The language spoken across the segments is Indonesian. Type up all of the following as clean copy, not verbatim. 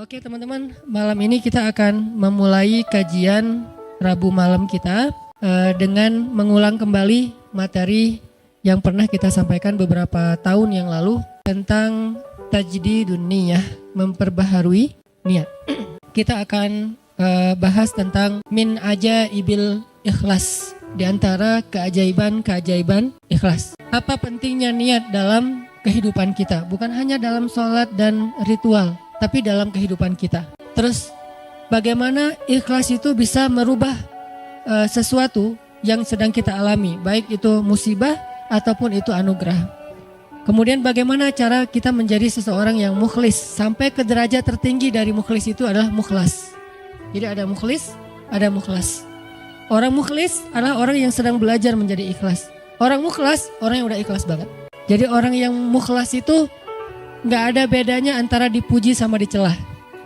Oke teman-teman, malam ini kita akan memulai kajian Rabu malam kita dengan mengulang kembali materi yang pernah kita sampaikan beberapa tahun yang lalu tentang tajdidun niyah, memperbaharui niat. Kita akan bahas tentang min ajaibil ikhlas, di antara keajaiban-keajaiban ikhlas. Apa pentingnya niat dalam kehidupan kita, bukan hanya dalam sholat dan ritual, tapi dalam kehidupan kita. Terus bagaimana ikhlas itu bisa merubah sesuatu yang sedang kita alami, baik itu musibah ataupun itu anugerah. Kemudian bagaimana cara kita menjadi seseorang yang mukhlis, sampai ke derajat tertinggi dari mukhlis itu adalah mukhlas. Jadi ada mukhlis, ada mukhlas. Orang mukhlis adalah orang yang sedang belajar menjadi ikhlas. Orang mukhlas, orang yang udah ikhlas banget. Jadi orang yang mukhlas itu gak ada bedanya antara dipuji sama dicelah.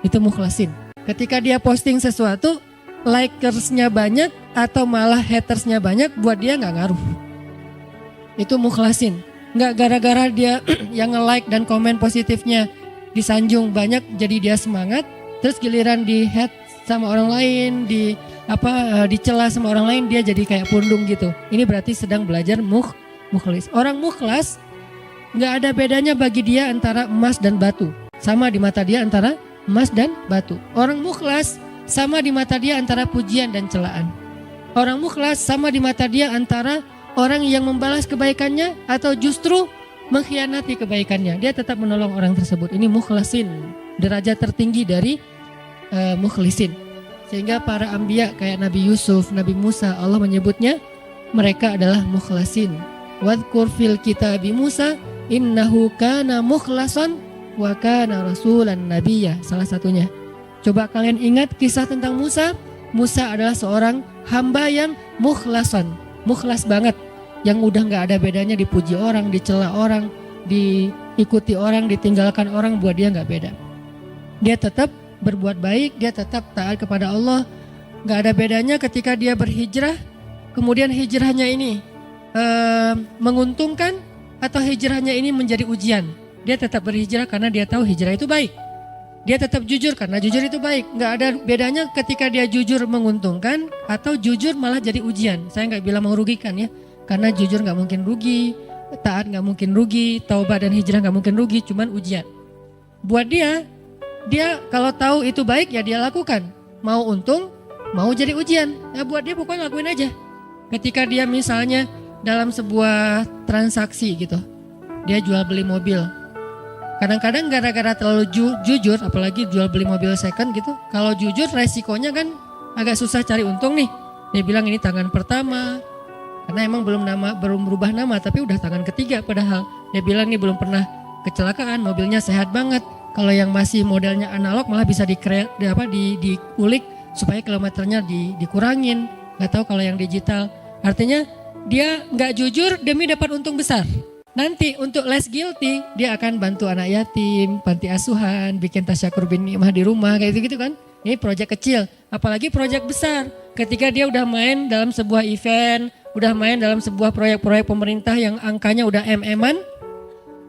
Itu mukhlasin. Ketika dia posting sesuatu, likersnya banyak atau malah hatersnya banyak, buat dia gak ngaruh. Itu mukhlasin. Gak gara-gara dia yang nge-like dan komen positifnya disanjung banyak, jadi dia semangat. Terus giliran di hate sama orang lain, dicela sama orang lain, dia jadi kayak pundung gitu. Ini berarti sedang belajar mukhlis. Orang mukhlas nggak ada bedanya bagi dia antara emas dan batu. Sama di mata dia antara emas dan batu. Orang mukhlas sama di mata dia antara pujian dan celaan. Orang mukhlas sama di mata dia antara orang yang membalas kebaikannya atau justru mengkhianati kebaikannya. Dia tetap menolong orang tersebut. Ini mukhlasin, derajat tertinggi dari mukhlisin. Sehingga para anbiya kayak Nabi Yusuf, Nabi Musa, Allah menyebutnya mereka adalah mukhlasin. Wadhkur fil kitabi Musa innahu kana mukhlasan wa kana rasulan nabiyya. Salah satunya. Coba kalian ingat kisah tentang Musa. Musa adalah seorang hamba yang mukhlasan, mukhlas banget, yang udah gak ada bedanya dipuji orang, dicela orang, diikuti orang, ditinggalkan orang, buat dia gak beda. Dia tetap berbuat baik, dia tetap taat kepada Allah. Gak ada bedanya ketika dia berhijrah, kemudian hijrahnya ini menguntungkan atau hijrahnya ini menjadi ujian. Dia tetap berhijrah karena dia tahu hijrah itu baik. Dia tetap jujur karena jujur itu baik. Gak ada bedanya ketika dia jujur menguntungkan atau jujur malah jadi ujian. Saya gak bilang merugikan ya, karena jujur gak mungkin rugi, taat gak mungkin rugi, taubat dan hijrah gak mungkin rugi, cuman ujian. Buat dia kalau tahu itu baik ya dia lakukan. Mau untung, mau jadi ujian. Ya buat dia pokoknya lakuin aja. Ketika dia misalnya dalam sebuah transaksi gitu, dia jual beli mobil. Kadang-kadang gara-gara terlalu jujur, apalagi jual beli mobil second gitu. Kalau jujur resikonya kan agak susah cari untung nih. Dia bilang ini tangan pertama, karena emang belum berubah nama, tapi udah tangan ketiga padahal. Dia bilang ini belum pernah kecelakaan, mobilnya sehat banget. Kalau yang masih modelnya analog malah bisa diulik supaya kilometernya dikurangin. Gak tahu kalau yang digital. Artinya dia gak jujur demi dapat untung besar. Nanti untuk less guilty dia akan bantu anak yatim, panti asuhan, bikin tasyakur bin ni'mah di rumah kayak gitu kan. Ini proyek kecil, apalagi proyek besar. Ketika dia udah main dalam sebuah event, udah main dalam sebuah proyek-proyek pemerintah yang angkanya udah MM-an,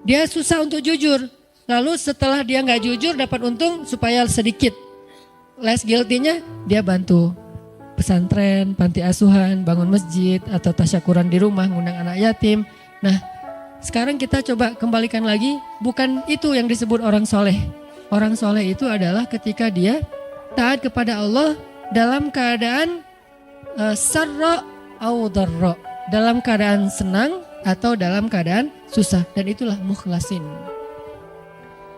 dia susah untuk jujur. Lalu setelah dia gak jujur dapat untung supaya sedikit less guilty-nya, dia bantu pesantren, panti asuhan, bangun masjid atau tasyakuran di rumah, ngundang anak yatim. Nah sekarang kita coba kembalikan lagi, bukan itu yang disebut orang soleh. Orang soleh itu adalah ketika dia taat kepada Allah dalam keadaan sarra au darra, dalam keadaan senang atau dalam keadaan susah, dan itulah mukhlasin.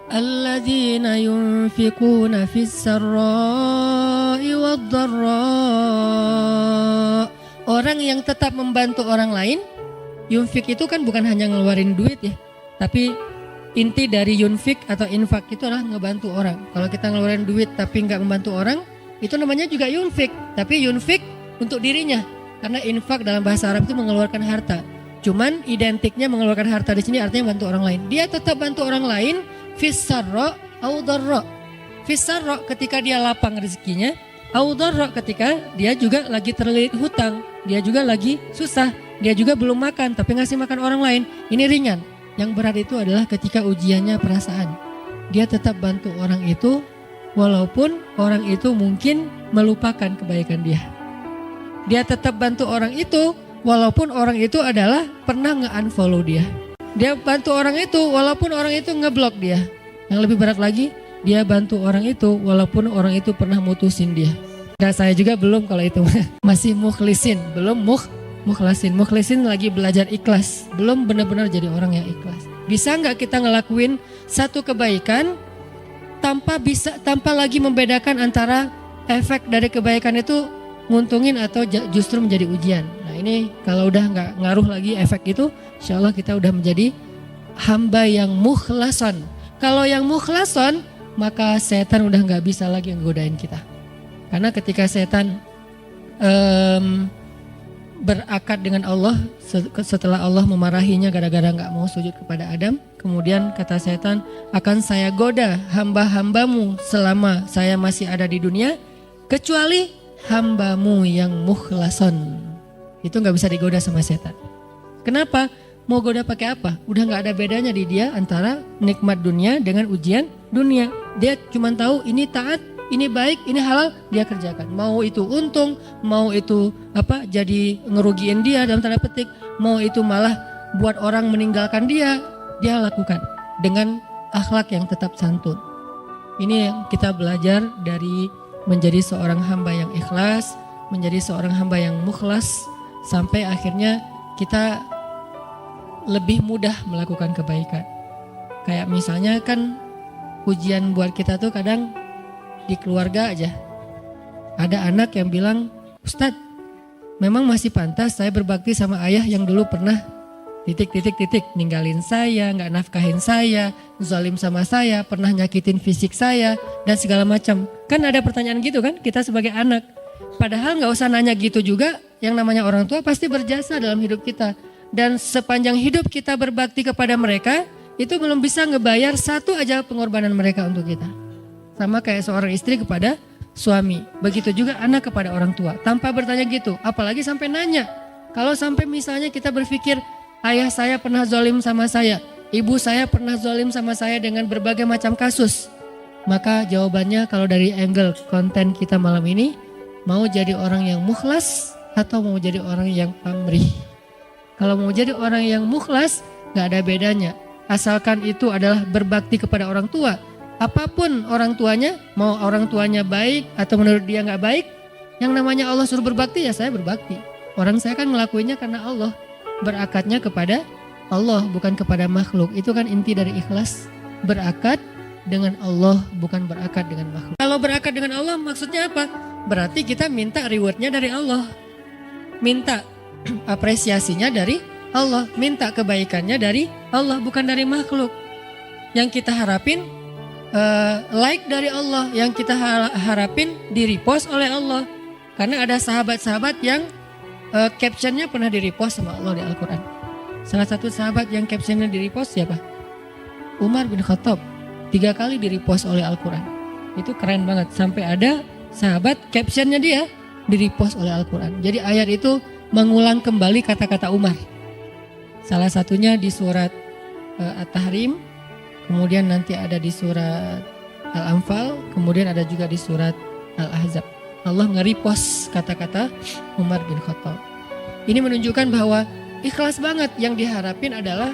Alladzina yunfikuna fis sarra'i wad dharra. Orang yang tetap membantu orang lain. Yunfik itu kan bukan hanya ngeluarin duit ya, tapi inti dari yunfik atau infak itu adalah ngebantu orang. Kalau kita ngeluarin duit tapi nggak membantu orang, itu namanya juga yunfik. Tapi yunfik untuk dirinya, karena infak dalam bahasa Arab itu mengeluarkan harta. Cuman identiknya mengeluarkan harta di sini artinya bantu orang lain. Dia tetap bantu orang lain. Fis-sarra au dharra. Fis-sarra ketika dia lapang rezekinya, au dharra ketika dia juga lagi terlilit hutang, dia juga lagi susah, dia juga belum makan tapi ngasih makan orang lain. Ini ringan. Yang berat itu adalah ketika ujiannya perasaan. Dia tetap bantu orang itu walaupun orang itu mungkin melupakan kebaikan dia. Dia tetap bantu orang itu walaupun orang itu adalah pernah nge-unfollow dia. Dia bantu orang itu walaupun orang itu ngeblok dia. Yang lebih berat lagi, dia bantu orang itu walaupun orang itu pernah mutusin dia. Nah, saya juga belum kalau itu masih mukhlisin, belum mukhlasin. Mukhlisin lagi belajar ikhlas, belum benar-benar jadi orang yang ikhlas. Bisa nggak kita ngelakuin satu kebaikan tanpa lagi membedakan antara efek dari kebaikan itu nguntungin atau justru menjadi ujian. Nah ini kalau udah nggak ngaruh lagi efek itu, insya Allah kita udah menjadi hamba yang mukhlason. Kalau yang mukhlason, maka setan udah nggak bisa lagi nggodain kita. Karena ketika setan berakad dengan Allah setelah Allah memarahinya gara-gara gak mau sujud kepada Adam, kemudian kata setan, akan saya goda hamba-hambamu selama saya masih ada di dunia kecuali hambamu yang mukhlason. Itu gak bisa digoda sama setan. Kenapa? Mau goda pakai apa? Udah gak ada bedanya di dia antara nikmat dunia dengan ujian dunia. Dia cuma tahu ini taat, ini baik, ini halal, dia kerjakan. Mau itu untung, mau itu jadi ngerugiin dia dalam tanda petik, mau itu malah buat orang meninggalkan dia lakukan dengan akhlak yang tetap santun. Ini yang kita belajar dari menjadi seorang hamba yang ikhlas, menjadi seorang hamba yang mukhlas, sampai akhirnya kita lebih mudah melakukan kebaikan. Kayak misalnya kan ujian buat kita tuh kadang di keluarga aja. Ada anak yang bilang, Ustadz, memang masih pantas saya berbakti sama ayah yang dulu pernah ninggalin saya, gak nafkahin saya, zalim sama saya, pernah nyakitin fisik saya, dan segala macam. Kan ada pertanyaan gitu kan, kita sebagai anak. Padahal gak usah nanya gitu juga, yang namanya orang tua pasti berjasa dalam hidup kita. Dan sepanjang hidup kita berbakti kepada mereka, itu belum bisa ngebayar satu aja pengorbanan mereka untuk kita. Sama kayak seorang istri kepada suami. Begitu juga anak kepada orang tua. Tanpa bertanya gitu. Apalagi sampai nanya. Kalau sampai misalnya kita berpikir, ayah saya pernah zalim sama saya. Ibu saya pernah zalim sama saya dengan berbagai macam kasus. Maka jawabannya kalau dari angle konten kita malam ini, mau jadi orang yang mukhlas atau mau jadi orang yang pamrih. Kalau mau jadi orang yang mukhlas, gak ada bedanya. Asalkan itu adalah berbakti kepada orang tua. Apapun orang tuanya, mau orang tuanya baik atau menurut dia gak baik, yang namanya Allah suruh berbakti ya saya berbakti. Orang saya kan ngelakuinnya karena Allah, berakatnya kepada Allah bukan kepada makhluk. Itu kan inti dari ikhlas, berakad dengan Allah bukan berakad dengan makhluk. Kalau berakad dengan Allah maksudnya apa? Berarti kita minta rewardnya dari Allah, minta apresiasinya dari Allah, minta kebaikannya dari Allah bukan dari makhluk. Yang kita harapin like dari Allah, yang kita harapin di repost oleh Allah. Karena ada sahabat-sahabat yang captionnya pernah di repost sama Allah di Al-Quran. Salah satu sahabat yang captionnya di repost siapa? Umar bin Khattab, 3 kali di repost oleh Al-Quran. Itu keren banget, sampai ada sahabat captionnya dia di repost oleh Al-Quran. Jadi ayat itu mengulang kembali kata-kata Umar. Salah satunya di surat At-Tahrim, kemudian nanti ada di surat Al-Anfal, kemudian ada juga di surat Al-Ahzab. Allah nge-repost kata-kata Umar bin Khattab. Ini menunjukkan bahwa ikhlas banget, yang diharapin adalah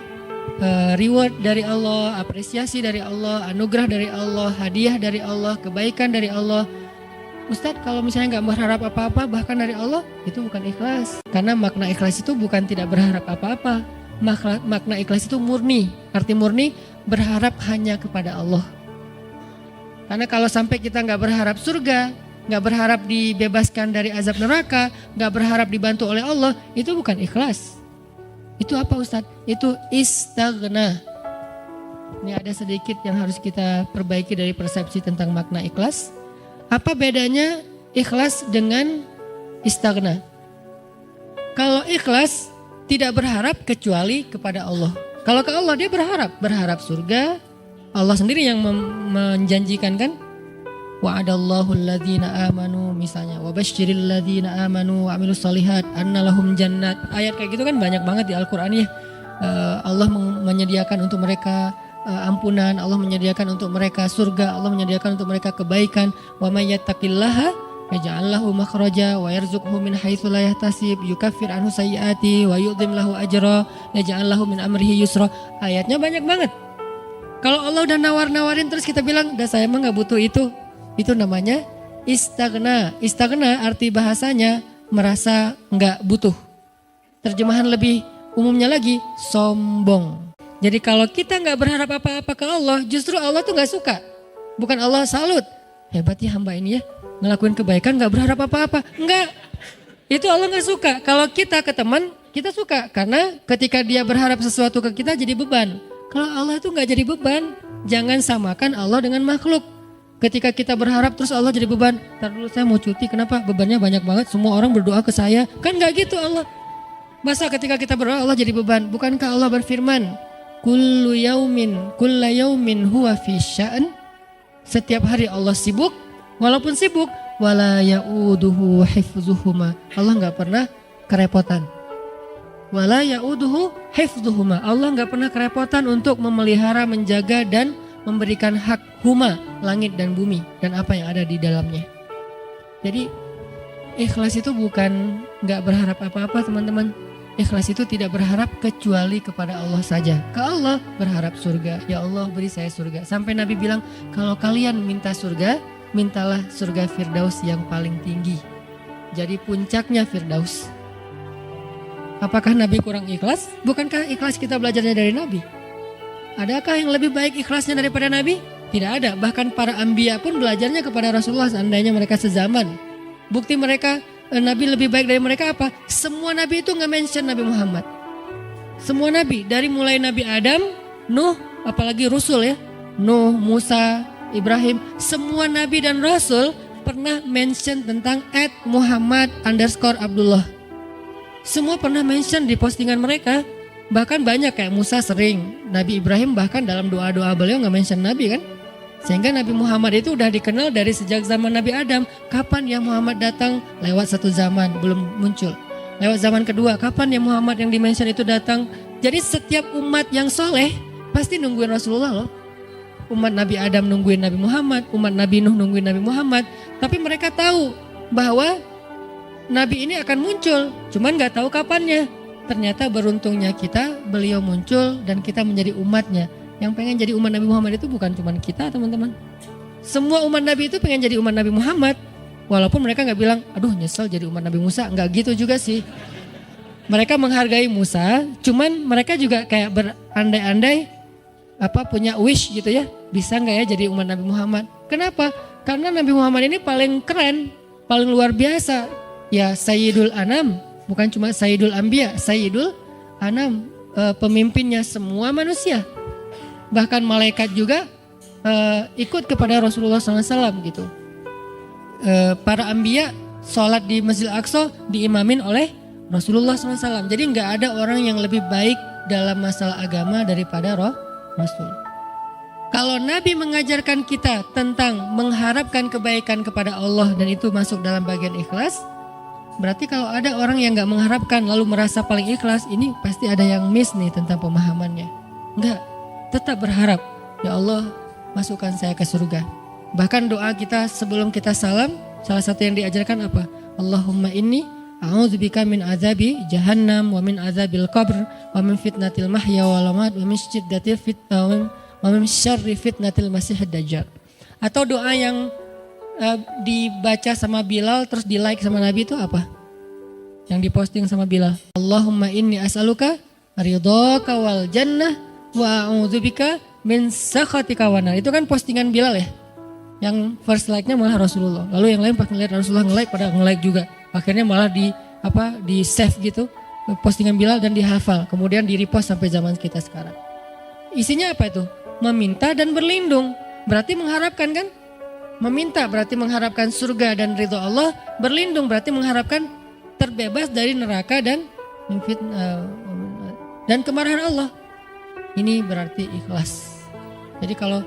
reward dari Allah, apresiasi dari Allah, anugerah dari Allah, hadiah dari Allah, kebaikan dari Allah. Ustadz, kalau misalnya gak berharap apa-apa bahkan dari Allah, itu bukan ikhlas. Karena makna ikhlas itu bukan tidak berharap apa-apa. Makna ikhlas itu murni. Arti murni berharap hanya kepada Allah. Karena kalau sampai kita gak berharap surga, gak berharap dibebaskan dari azab neraka, gak berharap dibantu oleh Allah, itu bukan ikhlas. Itu apa Ustadz? Itu istaghna. Ini ada sedikit yang harus kita perbaiki dari persepsi tentang makna ikhlas. Apa bedanya ikhlas dengan istaghna? Kalau ikhlas tidak berharap kecuali kepada Allah. Kalau ke Allah dia berharap surga. Allah sendiri yang menjanjikan kan? Wa'adallahu alladhina amanu misalnya, wa basyiril ladzina amanu wa amilus solihat anna lahum jannat. Ayat kayak gitu kan banyak banget di Al-Qur'an ya. Allah menyediakan untuk mereka ampunan, Allah menyediakan untuk mereka surga, Allah menyediakan untuk mereka kebaikan. Wa may yattaqillaha yaj'al lahu makhraja wa yarzuqhu min haitsu la yahtasib, yukaffir anhu sayyiati wa yu'dhim lahu ajra, yaj'al lahu min amrihi yusra. Ayatnya banyak banget. Kalau Allah udah nawar-nawarin terus kita bilang, "Dah saya mah enggak butuh itu." Itu namanya istaghna. Istaghna arti bahasanya merasa enggak butuh. Terjemahan lebih umumnya lagi, sombong. Jadi kalau kita enggak berharap apa-apa ke Allah, justru Allah tuh enggak suka. Bukan Allah salut. Hebat ya hamba ini ya, ngelakuin kebaikan enggak berharap apa-apa. Enggak. Itu Allah enggak suka. Kalau kita ke teman, kita suka. Karena ketika dia berharap sesuatu ke kita jadi beban. Kalau Allah itu enggak jadi beban. Jangan samakan Allah dengan makhluk. Ketika kita berharap terus Allah jadi beban. Ntar dulu saya mau cuti, kenapa? Bebannya banyak banget, semua orang berdoa ke saya. Kan enggak gitu Allah. Masa ketika kita berdoa Allah jadi beban? Bukankah Allah berfirman, Kullu yaumin huwa fi sya'an. Setiap hari Allah sibuk, walaupun sibuk, wala ya'uduhu hifzuhuma. Allah enggak pernah kerepotan. Wala ya'uduhu hifzuhuma. Allah enggak pernah kerepotan untuk memelihara, menjaga dan memberikan hak huma, langit dan bumi dan apa yang ada di dalamnya. Jadi ikhlas itu bukan enggak berharap apa-apa teman-teman. Ikhlas itu tidak berharap kecuali kepada Allah saja. Ke Allah berharap surga. Ya Allah beri saya surga. Sampai Nabi bilang, kalau kalian minta surga, mintalah surga Firdaus yang paling tinggi. Jadi puncaknya Firdaus. Apakah Nabi kurang ikhlas? Bukankah ikhlas kita belajarnya dari Nabi? Adakah yang lebih baik ikhlasnya daripada Nabi? Tidak ada. Bahkan para anbiya pun belajarnya kepada Rasulullah seandainya mereka sezaman. Bukti mereka Nabi lebih baik dari mereka apa? Semua Nabi itu nggak mention Nabi Muhammad. Semua Nabi, dari mulai Nabi Adam, Nuh, apalagi Rasul ya, Nuh, Musa, Ibrahim, semua Nabi dan Rasul pernah mention tentang @Muhammad_Abdullah. Semua pernah mention di postingan mereka. Bahkan banyak kayak Musa sering, Nabi Ibrahim bahkan dalam doa-doa beliau nggak mention Nabi kan. Sehingga Nabi Muhammad itu udah dikenal dari sejak zaman Nabi Adam. Kapan ya Muhammad datang? Lewat satu zaman, belum muncul. Lewat zaman kedua, kapan ya Muhammad yang dimention itu datang? Jadi setiap umat yang soleh pasti nungguin Rasulullah loh. Umat Nabi Adam nungguin Nabi Muhammad, umat Nabi Nuh nungguin Nabi Muhammad. Tapi mereka tahu bahwa Nabi ini akan muncul, cuman gak tahu kapannya. Ternyata beruntungnya kita, beliau muncul dan kita menjadi umatnya. Yang pengen jadi umat Nabi Muhammad itu bukan cuma kita teman-teman. Semua umat Nabi itu pengen jadi umat Nabi Muhammad. Walaupun mereka gak bilang, aduh nyesel jadi umat Nabi Musa. Gak gitu juga sih. Mereka menghargai Musa, cuman mereka juga kayak berandai-andai punya wish gitu ya. Bisa gak ya jadi umat Nabi Muhammad? Kenapa? Karena Nabi Muhammad ini paling keren, paling luar biasa. Ya Sayyidul Anam, bukan cuma Sayyidul Anbiya, Sayyidul Anam, pemimpinnya semua manusia. Bahkan malaikat juga ikut kepada Rasulullah SAW gitu. Para anbiya sholat di Masjid Al-Aqsa diimamin oleh Rasulullah SAW. Jadi nggak ada orang yang lebih baik dalam masalah agama daripada Rasul. Kalau Nabi mengajarkan kita tentang mengharapkan kebaikan kepada Allah dan itu masuk dalam bagian ikhlas, berarti kalau ada orang yang nggak mengharapkan lalu merasa paling ikhlas, ini pasti ada yang miss nih tentang pemahamannya. Enggak. Tetap berharap, ya Allah masukkan saya ke surga. Bahkan doa kita sebelum kita salam, salah satu yang diajarkan apa? Allahumma inni a'udzubika min azabi jahannam wa min azabil qabr wa min fitnatil mahya wal mamat wa min syiddatil fitnah wa min syarri fitnatil masiihid dajjal. Atau doa yang dibaca sama Bilal terus di like sama Nabi itu apa? Yang diposting sama Bilal. Allahumma inni as'aluka ridhaka wal jannah wa a'udzubika min sakhatika wa nar. Itu kan postingan Bilal ya. Yang first like-nya malah Rasulullah. Lalu yang lain pas ngeliat Rasulullah nge-like pada nge-like juga. Akhirnya malah di save gitu postingan Bilal dan dihafal. Kemudian di-repost sampai zaman kita sekarang. Isinya apa itu? Meminta dan berlindung. Berarti mengharapkan kan? Meminta berarti mengharapkan surga dan ridho Allah. Berlindung berarti mengharapkan terbebas dari neraka dan kemarahan Allah. Ini berarti ikhlas. Jadi kalau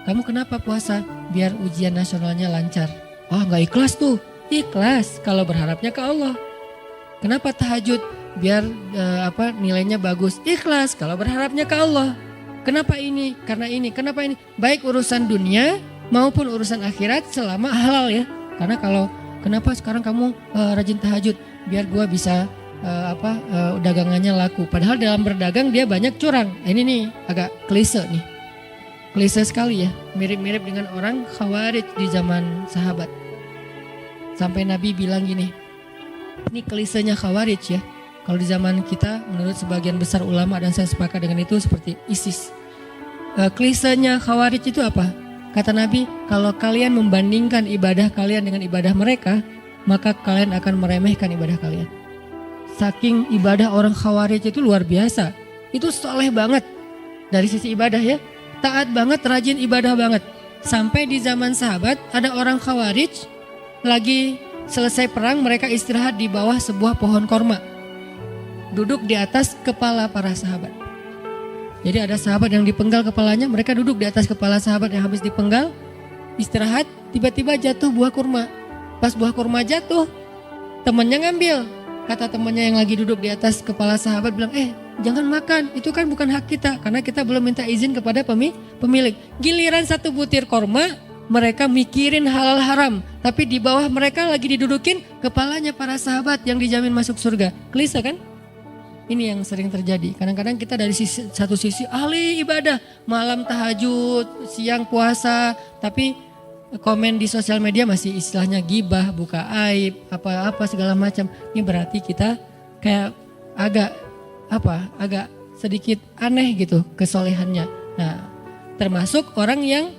kamu kenapa puasa? Biar ujian nasionalnya lancar. Oh gak ikhlas tuh. Ikhlas kalau berharapnya ke Allah. Kenapa tahajud? Biar nilainya bagus. Ikhlas kalau berharapnya ke Allah. Kenapa ini? Karena ini. Kenapa ini? Baik urusan dunia maupun urusan akhirat selama halal ya. Karena kalau kenapa sekarang kamu rajin tahajud? Biar gua bisa dagangannya laku. Padahal dalam berdagang dia banyak curang. Ini nih agak klise nih. Klise sekali ya. Mirip-mirip dengan orang Khawarij di zaman sahabat. Sampai Nabi bilang gini. Ini klisenya Khawarij ya. Kalau di zaman kita menurut sebagian besar ulama dan saya sepakat dengan itu seperti ISIS. Klisenya Khawarij itu apa? Kata Nabi, kalau kalian membandingkan ibadah kalian dengan ibadah mereka, maka kalian akan meremehkan ibadah kalian. Saking ibadah orang Khawarij itu luar biasa. Itu soleh banget dari sisi ibadah ya. Taat banget, rajin ibadah banget. Sampai di zaman sahabat ada orang Khawarij lagi selesai perang, mereka istirahat di bawah sebuah pohon korma. Duduk di atas kepala para sahabat. Jadi ada sahabat yang dipenggal kepalanya, mereka duduk di atas kepala sahabat yang habis dipenggal, istirahat, tiba-tiba jatuh buah kurma. Pas buah kurma jatuh, temannya ngambil. Kata temannya yang lagi duduk di atas kepala sahabat bilang, jangan makan, itu kan bukan hak kita, karena kita belum minta izin kepada pemilik. Giliran satu butir kurma, mereka mikirin halal haram, tapi di bawah mereka lagi didudukin kepalanya para sahabat yang dijamin masuk surga. Klise kan? Ini yang sering terjadi. Kadang-kadang kita dari satu sisi ahli ibadah, malam tahajud, siang puasa, tapi komen di sosial media masih istilahnya gibah, buka aib, apa-apa segala macam. Ini berarti kita kayak agak sedikit aneh gitu kesolehannya. Nah, termasuk orang yang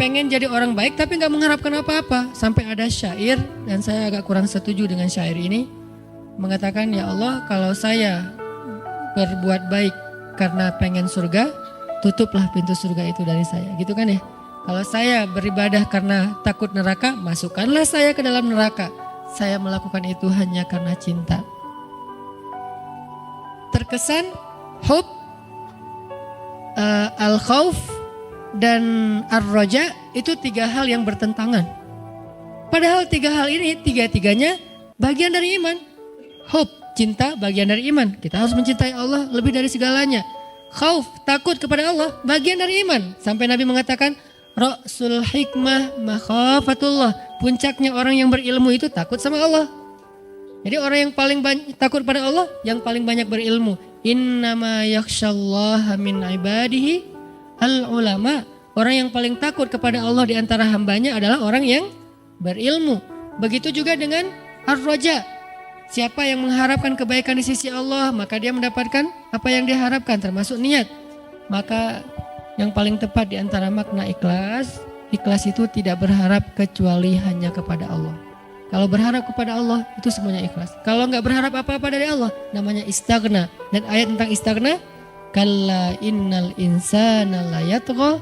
pengen jadi orang baik tapi nggak mengharapkan apa-apa. Sampai ada syair, dan saya agak kurang setuju dengan syair ini. Mengatakan, ya Allah, kalau saya berbuat baik karena pengen surga, tutuplah pintu surga itu dari saya. Gitu kan ya. Kalau saya beribadah karena takut neraka, masukkanlah saya ke dalam neraka. Saya melakukan itu hanya karena cinta. Terkesan hub, al-khawf, dan ar-roja itu tiga hal yang bertentangan. Padahal tiga hal ini, tiga-tiganya bagian dari iman. Hub, cinta, bagian dari iman. Kita harus mencintai Allah lebih dari segalanya. Khauf, takut kepada Allah, bagian dari iman. Sampai Nabi mengatakan, Ra'sul hikmah makhafatullah. Puncaknya orang yang berilmu itu takut sama Allah. Jadi orang yang paling takut pada Allah, yang paling banyak berilmu. Innama yakhshallaha min ibadihi al-ulama. Orang yang paling takut kepada Allah di antara hambanya adalah orang yang berilmu. Begitu juga dengan ar-roja. Siapa yang mengharapkan kebaikan di sisi Allah, maka dia mendapatkan apa yang diharapkan, termasuk niat. Maka yang paling tepat di antara makna ikhlas, ikhlas itu tidak berharap kecuali hanya kepada Allah. Kalau berharap kepada Allah, itu semuanya ikhlas. Kalau nggak berharap apa-apa dari Allah, namanya istaghna. Dan ayat tentang istaghna, kalla innal insana la yatgha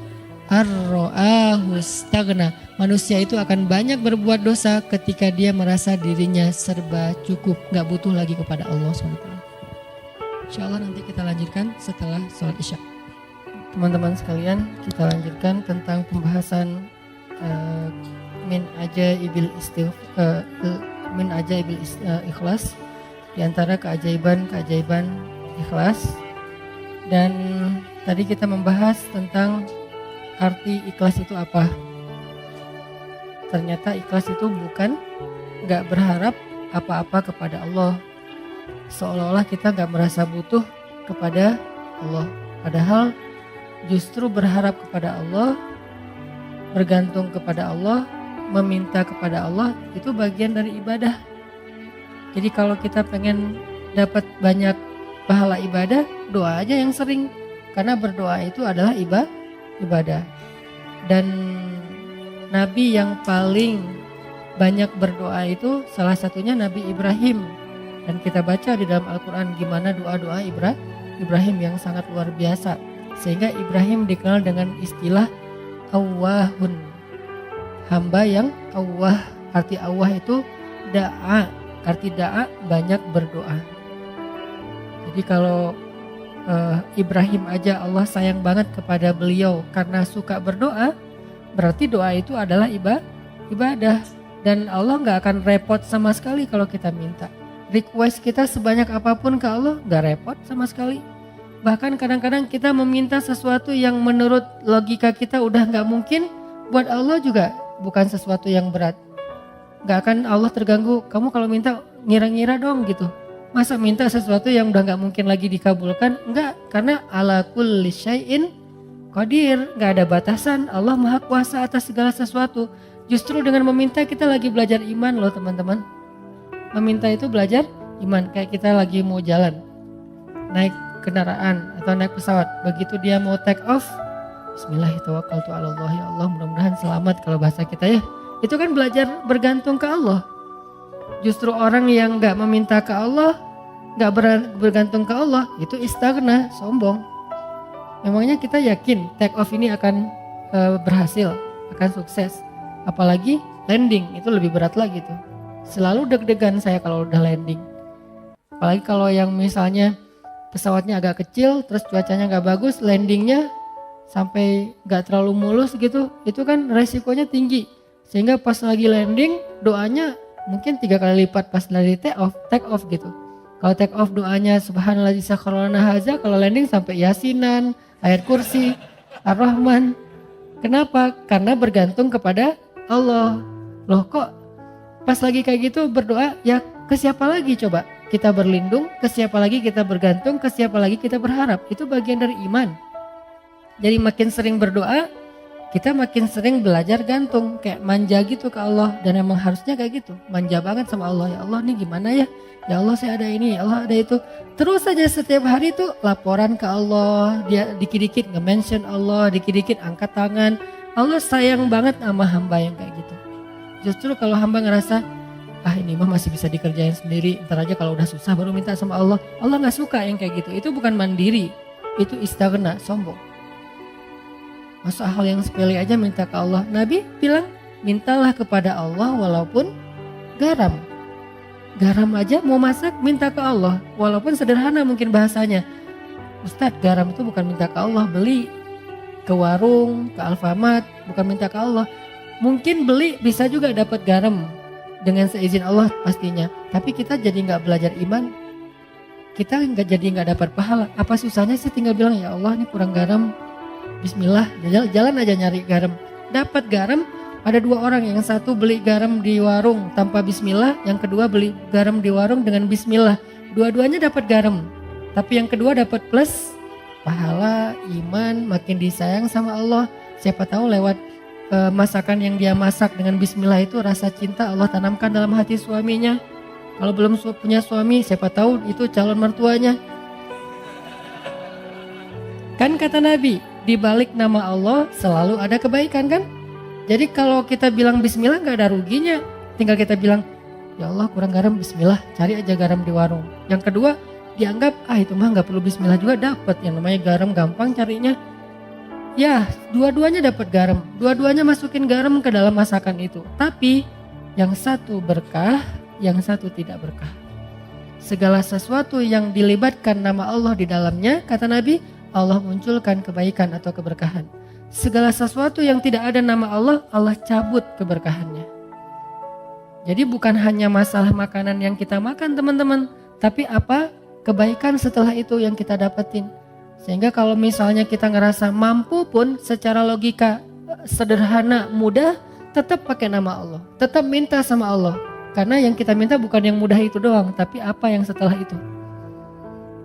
ar-ra'ahu istaghna. Manusia itu akan banyak berbuat dosa ketika dia merasa dirinya serba cukup, gak butuh lagi kepada Allah SWT. Insya Allah nanti kita lanjutkan setelah sholat isya. Teman-teman sekalian, kita lanjutkan tentang pembahasan min ajaibil ikhlas, di antara keajaiban ikhlas. Dan tadi kita membahas tentang arti ikhlas itu apa. Ternyata ikhlas itu bukan gak berharap apa-apa kepada Allah. Seolah-olah kita gak merasa butuh kepada Allah. Padahal justru berharap kepada Allah, bergantung kepada Allah, meminta kepada Allah, itu bagian dari ibadah. Jadi kalau kita pengen dapat banyak pahala ibadah, doa aja yang sering. Karena berdoa itu adalah ibadah. Dan Nabi yang paling banyak berdoa itu salah satunya Nabi Ibrahim. Dan kita baca di dalam Al-Quran gimana doa-doa Ibrahim yang sangat luar biasa. Sehingga Ibrahim dikenal dengan istilah awwahun. Hamba yang awwah. Arti awwah itu da'a. Arti da'a banyak berdoa. Jadi kalau Ibrahim aja Allah sayang banget kepada beliau karena suka berdoa, berarti doa itu adalah ibadah. Dan Allah gak akan repot sama sekali kalau kita minta. Request kita sebanyak apapun ke Allah gak repot sama sekali. Bahkan kadang-kadang kita meminta sesuatu yang menurut logika kita udah gak mungkin, buat Allah juga bukan sesuatu yang berat. Gak akan Allah terganggu, kamu kalau minta ngira-ngira dong gitu. Masa minta sesuatu yang udah gak mungkin lagi dikabulkan? Enggak, karena ala kulli syai'in qadir, gak ada batasan. Allah maha kuasa atas segala sesuatu. Justru dengan meminta kita lagi belajar iman loh teman-teman. Meminta itu belajar iman, kayak kita lagi mau jalan, naik kendaraan atau naik pesawat. Begitu dia mau take off, Bismillahirrahmanirrahim, ya Allah mudah-mudahan selamat kalau bahasa kita ya. Itu kan belajar bergantung ke Allah. Justru orang yang gak meminta ke Allah, gak bergantung ke Allah, itu istighna, sombong. Memangnya kita yakin take off ini akan berhasil, akan sukses. Apalagi landing, itu lebih berat lagi tuh. Selalu deg-degan saya kalau udah landing. Apalagi kalau yang misalnya pesawatnya agak kecil, terus cuacanya gak bagus, landingnya sampai gak terlalu mulus gitu, itu kan resikonya tinggi. Sehingga pas lagi landing, doanya mungkin 3 kali lipat pas dari take off gitu. Kalau take off doanya subhanalladzi sakhkhara lana hadza, kalau landing sampai yasinan, ayat kursi, ar-rahman. Kenapa? Karena bergantung kepada Allah. Loh kok pas lagi kayak gitu berdoa, ya ke siapa lagi coba? Kita berlindung, ke siapa lagi kita bergantung, ke siapa lagi kita berharap. Itu bagian dari iman. Jadi makin sering berdoa, kita makin sering belajar gantung, kayak manja gitu ke Allah. Dan emang harusnya kayak gitu, manja banget sama Allah. Ya Allah nih gimana ya, ya Allah saya ada ini, ya Allah ada itu. Terus saja setiap hari tuh laporan ke Allah, dia dikit-dikit nge-mention Allah, dikit-dikit angkat tangan. Allah sayang banget sama hamba yang kayak gitu. Justru kalau hamba ngerasa, ini mah masih bisa dikerjain sendiri, ntar aja kalau udah susah baru minta sama Allah. Allah gak suka yang kayak gitu, itu bukan mandiri, itu istighna, sombong. Masa hal yang sepele aja minta ke Allah. Nabi bilang mintalah kepada Allah walaupun garam. Garam aja mau masak minta ke Allah. Walaupun sederhana mungkin bahasanya. Ustadz, garam itu bukan minta ke Allah, beli ke warung, ke Alfamart, bukan minta ke Allah. Mungkin beli bisa juga dapat garam dengan seizin Allah pastinya. Tapi kita jadi gak belajar iman. Kita jadi gak dapat pahala. Apa susahnya sih tinggal bilang ya Allah ini kurang garam. Bismillah, jalan aja nyari garam. Dapat garam, ada 2 orang, yang satu beli garam di warung tanpa bismillah, yang kedua beli garam di warung dengan bismillah. Dua-duanya dapat garam, tapi yang kedua dapat plus pahala, iman, makin disayang sama Allah. Siapa tahu lewat masakan yang dia masak dengan bismillah itu rasa cinta Allah tanamkan dalam hati suaminya. Kalau belum punya suami, siapa tahu itu calon mertuanya. Kan kata Nabi, di balik nama Allah selalu ada kebaikan kan? Jadi kalau kita bilang bismillah gak ada ruginya. Tinggal kita bilang, ya Allah kurang garam, bismillah, cari aja garam di warung. Yang kedua, dianggap itu mah gak perlu bismillah juga dapat. Yang namanya garam gampang carinya. Ya, dua-duanya dapat garam. Dua-duanya masukin garam ke dalam masakan itu. Tapi yang satu berkah, yang satu tidak berkah. Segala sesuatu yang dilibatkan nama Allah di dalamnya, kata Nabi, Allah munculkan kebaikan atau keberkahan. Segala sesuatu yang tidak ada nama Allah, Allah cabut keberkahannya. Jadi bukan hanya masalah makanan yang kita makan teman-teman, tapi apa kebaikan setelah itu yang kita dapetin. Sehingga kalau misalnya kita ngerasa mampu pun secara logika sederhana, mudah, tetap pakai nama Allah. Tetap minta sama Allah. Karena yang kita minta bukan yang mudah itu doang, tapi apa yang setelah itu.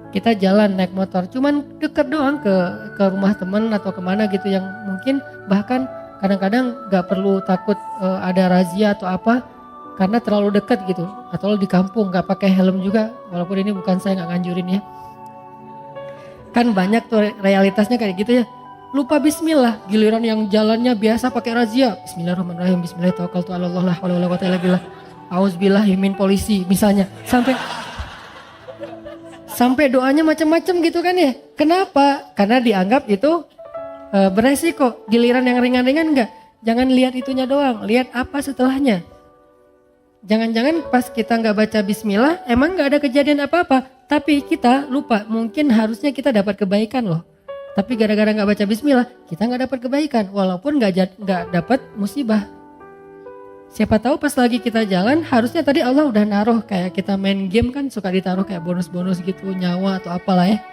Kita jalan naik motor, cuman deket doang ke rumah teman atau kemana gitu yang mungkin bahkan kadang-kadang gak perlu takut ada razia atau apa karena terlalu dekat gitu. Atau di kampung gak pakai helm juga, walaupun ini bukan saya gak nganjurin ya. Kan banyak tuh realitasnya kayak gitu ya. Lupa bismillah, giliran yang jalannya biasa pakai razia. Bismillahirrahmanirrahim, bismillahirrahmanirrahim, auzubillahi min polisi misalnya. Sampai doanya macam-macam gitu kan ya. Kenapa? Karena dianggap itu beresiko. Giliran yang ringan-ringan enggak. Jangan lihat itunya doang, lihat apa setelahnya. Jangan-jangan pas kita enggak baca bismillah, emang enggak ada kejadian apa-apa. Tapi kita lupa, mungkin harusnya kita dapat kebaikan loh. Tapi gara-gara enggak baca bismillah, kita enggak dapat kebaikan. Walaupun enggak dapat musibah. Siapa tahu pas lagi kita jalan harusnya tadi Allah udah naruh kayak kita main game kan suka ditaruh kayak bonus-bonus gitu nyawa atau apalah ya.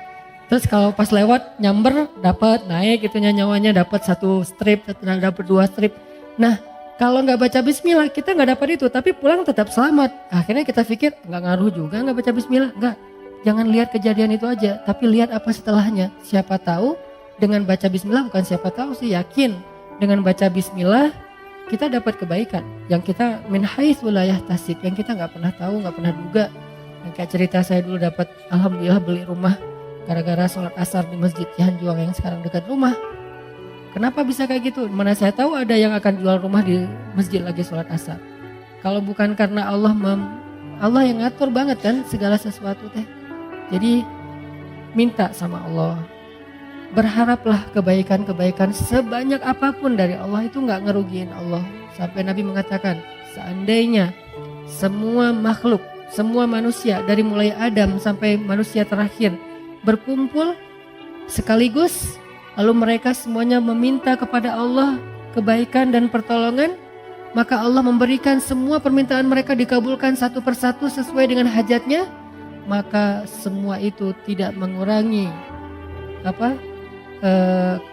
Terus kalau pas lewat nyamber dapat naik gitu nyawanya, dapat 1 strip, dapat 2 strip. Nah kalau nggak baca bismillah kita nggak dapat itu, tapi pulang tetap selamat. Akhirnya kita pikir nggak ngaruh juga nggak baca bismillah. Nggak, jangan lihat kejadian itu aja, tapi lihat apa setelahnya. Siapa tahu dengan baca bismillah, bukan siapa tahu sih, yakin dengan baca bismillah kita dapat kebaikan yang kita min haitsu la yahtasib, yang kita nggak pernah tahu, nggak pernah duga. Yang kayak cerita saya dulu dapat alhamdulillah beli rumah gara-gara sholat asar di masjid Cihanjuang yang sekarang dekat rumah. Kenapa bisa kayak gitu? Mana saya tahu ada yang akan jual rumah di masjid lagi sholat asar. Kalau bukan karena Allah yang ngatur banget kan segala sesuatu teh. Jadi minta sama Allah. Berharaplah kebaikan-kebaikan sebanyak apapun dari Allah, itu gak ngerugiin Allah. Sampai Nabi mengatakan seandainya semua makhluk, semua manusia dari mulai Adam sampai manusia terakhir berkumpul sekaligus, lalu mereka semuanya meminta kepada Allah kebaikan dan pertolongan, maka Allah memberikan semua permintaan mereka dikabulkan satu persatu sesuai dengan hajatnya, maka semua itu tidak mengurangi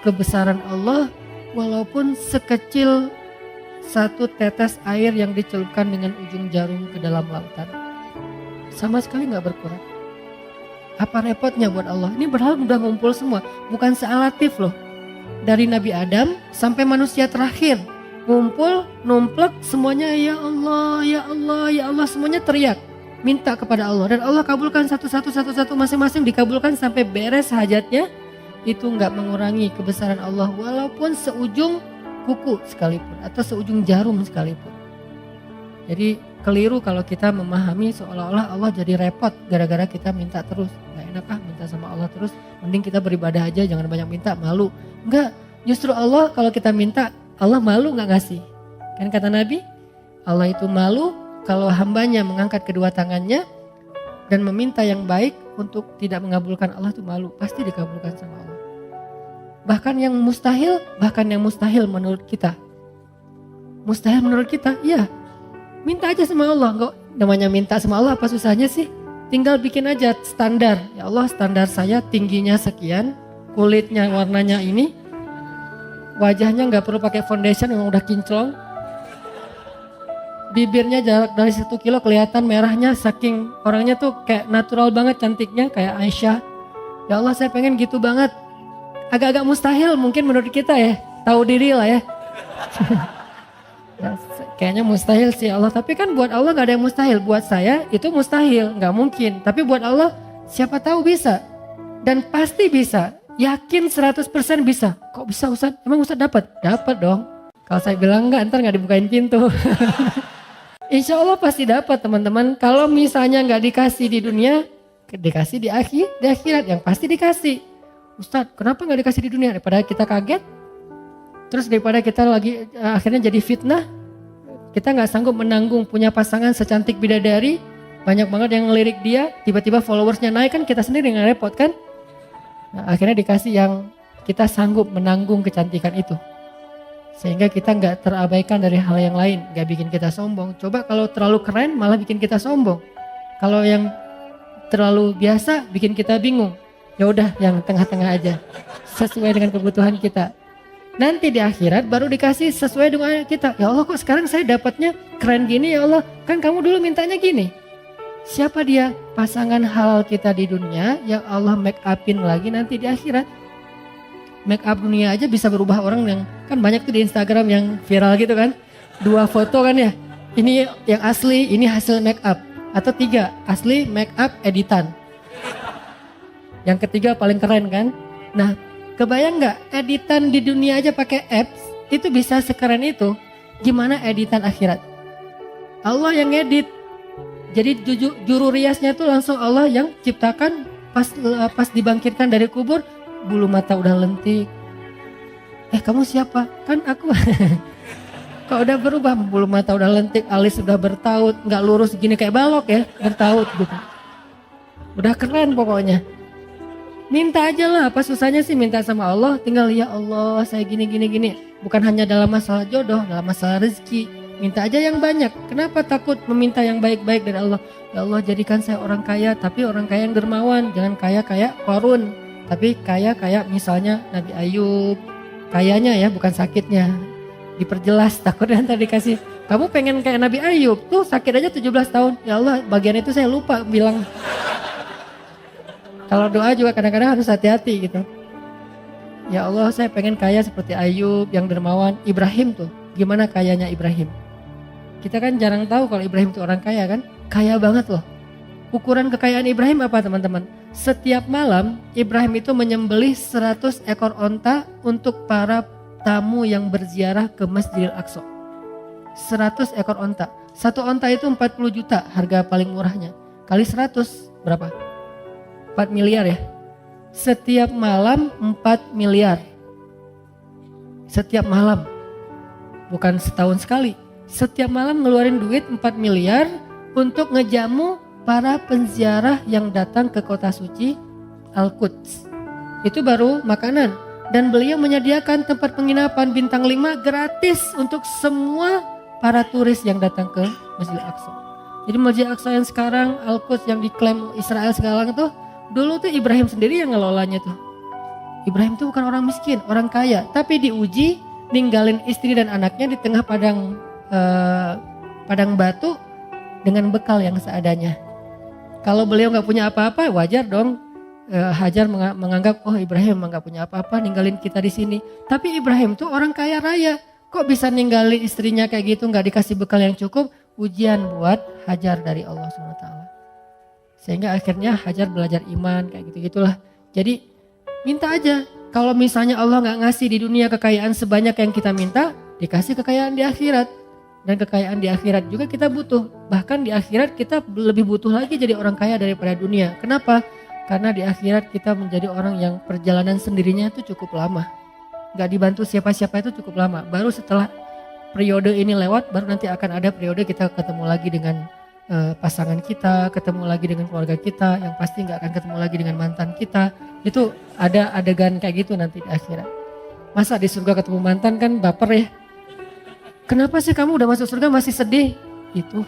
kebesaran Allah, walaupun sekecil satu tetes air yang dicelupkan dengan ujung jarum ke dalam lautan, sama sekali gak berkurang. Apa repotnya buat Allah? Ini berhala udah ngumpul semua, bukan sealatif loh. Dari Nabi Adam sampai manusia terakhir ngumpul, numplek semuanya, ya Allah, ya Allah, ya Allah, semuanya teriak minta kepada Allah, dan Allah kabulkan satu-satu masing-masing dikabulkan sampai beres hajatnya. Itu nggak mengurangi kebesaran Allah walaupun seujung kuku sekalipun atau seujung jarum sekalipun. Jadi keliru kalau kita memahami seolah-olah Allah jadi repot gara-gara kita minta terus. Nggak enak minta sama Allah terus, mending kita beribadah aja, jangan banyak minta, malu. Enggak, justru Allah kalau kita minta, Allah malu nggak ngasih. Kan kata Nabi, Allah itu malu kalau hambanya mengangkat kedua tangannya dan meminta yang baik untuk tidak mengabulkan Allah, itu malu, pasti dikabulkan sama Allah. Bahkan yang mustahil menurut kita. Mustahil menurut kita, iya. Minta aja sama Allah, enggak namanya minta sama Allah apa susahnya sih? Tinggal bikin aja standar. Ya Allah, standar saya tingginya sekian, kulitnya warnanya ini, wajahnya enggak perlu pakai foundation yang udah kinclong. Bibirnya jarak dari 1 kilo kelihatan merahnya, saking orangnya tuh kayak natural banget cantiknya kayak Aisyah. Ya Allah, saya pengen gitu banget. Agak-agak mustahil mungkin menurut kita ya, tahu diri lah ya. Ya, kayaknya mustahil sih Allah, tapi kan buat Allah gak ada yang mustahil. Buat saya itu mustahil, gak mungkin. Tapi buat Allah siapa tahu bisa. Dan pasti bisa, yakin 100% bisa. Kok bisa Ustaz? Emang Ustaz dapat? Dapat dong. Kalau saya bilang enggak, ntar gak dibukain pintu. Insya Allah pasti dapat teman-teman. Kalau misalnya gak dikasih di dunia, dikasih di akhirat yang pasti dikasih. Ustaz, kenapa gak dikasih di dunia? Daripada kita kaget, terus daripada kita lagi akhirnya jadi fitnah, kita gak sanggup menanggung punya pasangan secantik bidadari, banyak banget yang ngelirik dia, tiba-tiba followersnya naik, kan kita sendiri yang repot kan. Nah, akhirnya dikasih yang kita sanggup menanggung kecantikan itu, sehingga kita gak terabaikan dari hal yang lain, gak bikin kita sombong. Coba kalau terlalu keren malah bikin kita sombong, kalau yang terlalu biasa bikin kita bingung. Ya udah yang tengah-tengah aja, sesuai dengan kebutuhan kita. Nanti di akhirat baru dikasih sesuai dengan kita. Ya Allah, kok sekarang saya dapatnya keren gini ya Allah, kan kamu dulu mintanya gini. Siapa dia? Pasangan halal kita di dunia yang Allah make upin lagi nanti di akhirat. Make up dunia aja bisa berubah orang, yang kan banyak tuh di Instagram yang viral gitu kan. 2 foto kan ya, ini yang asli, ini hasil make up. Atau 3, asli make up editan. Yang ketiga paling keren kan. Nah, kebayang gak editan di dunia aja pakai apps itu bisa sekeren itu, gimana editan akhirat? Allah yang edit. Jadi juru riasnya tuh langsung Allah yang ciptakan. Pas dibangkitkan dari kubur, bulu mata udah lentik. Kamu siapa? Kan aku. Kok udah berubah, bulu mata udah lentik, alis udah bertaut, gak lurus gini kayak balok ya, bertaut gitu. Udah keren pokoknya. Minta aja lah, apa susahnya sih minta sama Allah? Tinggal ya Allah saya gini. Bukan hanya dalam masalah jodoh, dalam masalah rezeki. Minta aja yang banyak. Kenapa takut meminta yang baik-baik dari Allah? Ya Allah, jadikan saya orang kaya, tapi orang kaya yang dermawan. Jangan kaya kayak Qarun. Tapi kaya kayak misalnya Nabi Ayub, kayanya ya bukan sakitnya. Diperjelas takutnya nanti dikasih, kamu pengen kayak Nabi Ayub, tuh sakit aja 17 tahun. Ya Allah, bagian itu saya lupa bilang. Kalau doa juga kadang-kadang harus hati-hati gitu. Ya Allah, saya pengen kaya seperti Ayub yang dermawan. Ibrahim tuh, gimana kayanya Ibrahim? Kita kan jarang tahu kalau Ibrahim tuh orang kaya kan? Kaya banget loh. Ukuran kekayaan Ibrahim apa teman-teman? Setiap malam Ibrahim itu menyembelih 100 ekor onta untuk para tamu yang berziarah ke Masjidil Aqsa. 100 ekor onta. Satu onta itu 40 juta harga paling murahnya. Kali 100 berapa? 4 miliar ya. Setiap malam 4 miliar. Setiap malam. Bukan setahun sekali. Setiap malam ngeluarin duit 4 miliar untuk ngejamu para penziarah yang datang ke kota suci Al-Quds. Itu baru makanan. Dan beliau menyediakan tempat penginapan bintang 5 gratis untuk semua para turis yang datang ke Masjid Al-Aqsa. Jadi Masjid Al-Aqsa yang sekarang Al-Quds yang diklaim Israel sekarang itu, dulu tuh Ibrahim sendiri yang ngelolanya tuh. Ibrahim tuh bukan orang miskin, orang kaya. Tapi diuji ninggalin istri dan anaknya di tengah padang batu dengan bekal yang seadanya. Kalau beliau nggak punya apa-apa, wajar dong. Hajar menganggap, oh Ibrahim emang nggak punya apa-apa, ninggalin kita di sini. Tapi Ibrahim tuh orang kaya raya, kok bisa ninggalin istrinya kayak gitu, nggak dikasih bekal yang cukup? Ujian buat Hajar dari Allah SWT. Sehingga akhirnya Hajar belajar iman kayak gitu-gitulah. Jadi minta aja. Kalau misalnya Allah nggak ngasih di dunia kekayaan sebanyak yang kita minta, dikasih kekayaan di akhirat. Dan kekayaan di akhirat juga kita butuh. Bahkan di akhirat kita lebih butuh lagi jadi orang kaya daripada dunia. Kenapa? Karena di akhirat kita menjadi orang yang perjalanan sendirinya itu cukup lama. Gak dibantu siapa-siapa itu cukup lama. Baru setelah periode ini lewat, baru nanti akan ada periode kita ketemu lagi dengan pasangan kita, ketemu lagi dengan keluarga kita, yang pasti gak akan ketemu lagi dengan mantan kita. Itu ada adegan kayak gitu nanti di akhirat. Masa di surga ketemu mantan kan baper ya. Kenapa sih kamu udah masuk surga masih sedih? Itu.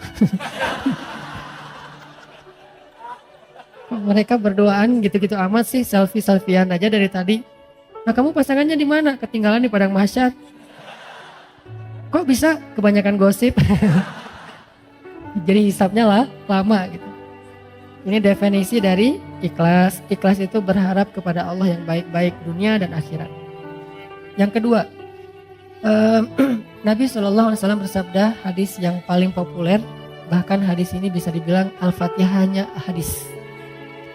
Mereka berdoaan gitu-gitu amat sih, selfie-selfian aja dari tadi. Nah kamu pasangannya di mana? Ketinggalan di padang mahsyar. Kok bisa? Kebanyakan gosip. Jadi hisapnya lah lama gitu. Ini definisi dari ikhlas. Ikhlas itu berharap kepada Allah yang baik-baik dunia dan akhirat. Yang kedua, Nabi SAW bersabda, hadis yang paling populer, bahkan hadis ini bisa dibilang Al-Fatihahnya hadis.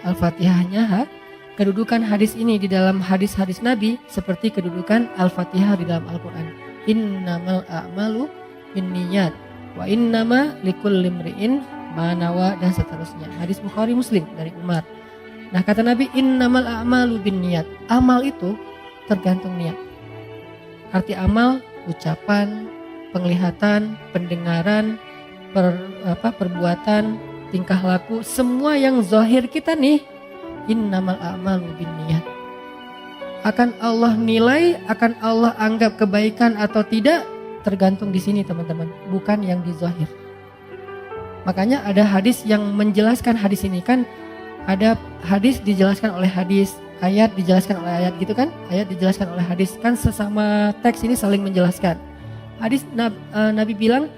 Al-Fatihahnya kedudukan hadis ini di dalam hadis-hadis Nabi seperti kedudukan Al-Fatihah di dalam Al-Quran. Innamal a'malu binniyat wa innama likulli imri'in ma nawa, dan seterusnya. Hadis Bukhari Muslim dari Umar. Nah kata Nabi, innamal a'malu binniyat. Amal itu tergantung niat. Arti amal, ucapan, penglihatan, pendengaran, perbuatan, tingkah laku, semua yang zahir kita nih, innamal a'malu binniyat. Akan Allah nilai, akan Allah anggap kebaikan atau tidak, tergantung di sini teman-teman, bukan yang di zahir. Makanya ada hadis yang menjelaskan hadis ini kan, ada hadis dijelaskan oleh hadis, ayat dijelaskan oleh ayat gitu kan, ayat dijelaskan oleh hadis kan, sesama teks ini saling menjelaskan. Hadis Nabi bilang,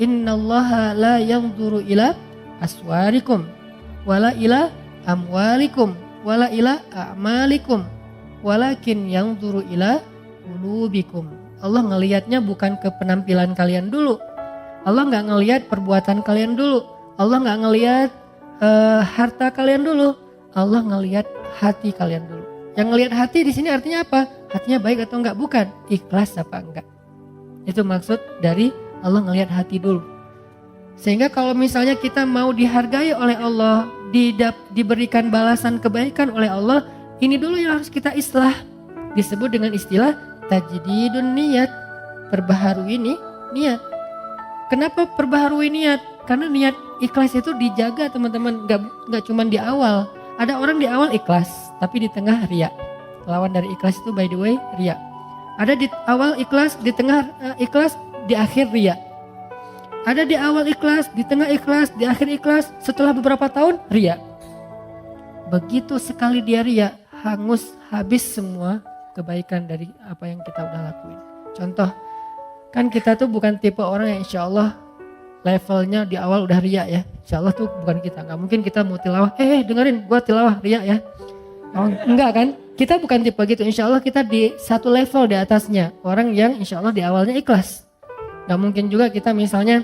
innallaha la yanzuru ila aswarikum wala ila amwalikum wala ila a'malikum walakin yanzuru ila qulubikum. Allah ngelihatnya bukan ke penampilan kalian dulu. Allah nggak ngelihat perbuatan kalian dulu. Allah nggak ngelihat harta kalian dulu. Allah ngelihat hati kalian dulu. Yang ngelihat hati di sini artinya apa? Hatinya baik atau enggak? Bukan. Ikhlas apa enggak? Itu maksud dari Allah ngelihat hati dulu. Sehingga kalau misalnya kita mau dihargai oleh Allah, diberikan balasan kebaikan oleh Allah, ini dulu yang harus kita islah. Disebut dengan istilah tajdidun niat. Perbaharui niat. Kenapa perbaharui niat? Karena niat ikhlas itu dijaga teman-teman, enggak cuma di awal. Ada orang di awal ikhlas, tapi di tengah riya. Lawan dari ikhlas itu by the way riya. Ada di awal ikhlas, di tengah ikhlas, di akhir riya. Ada di awal ikhlas, di tengah ikhlas, di akhir ikhlas, setelah beberapa tahun riya. Begitu sekali dia riya, hangus habis semua kebaikan dari apa yang kita udah lakuin. Contoh, kan kita tuh bukan tipe orang yang insya Allah levelnya di awal udah riya ya. Insya Allah tuh bukan kita. Gak mungkin kita mau tilawah, dengerin gue tilawah riya ya. Oh, enggak kan? Kita bukan tipe gitu. Insya Allah kita di satu level di atasnya. Orang yang insya Allah di awalnya ikhlas. Gak mungkin juga kita misalnya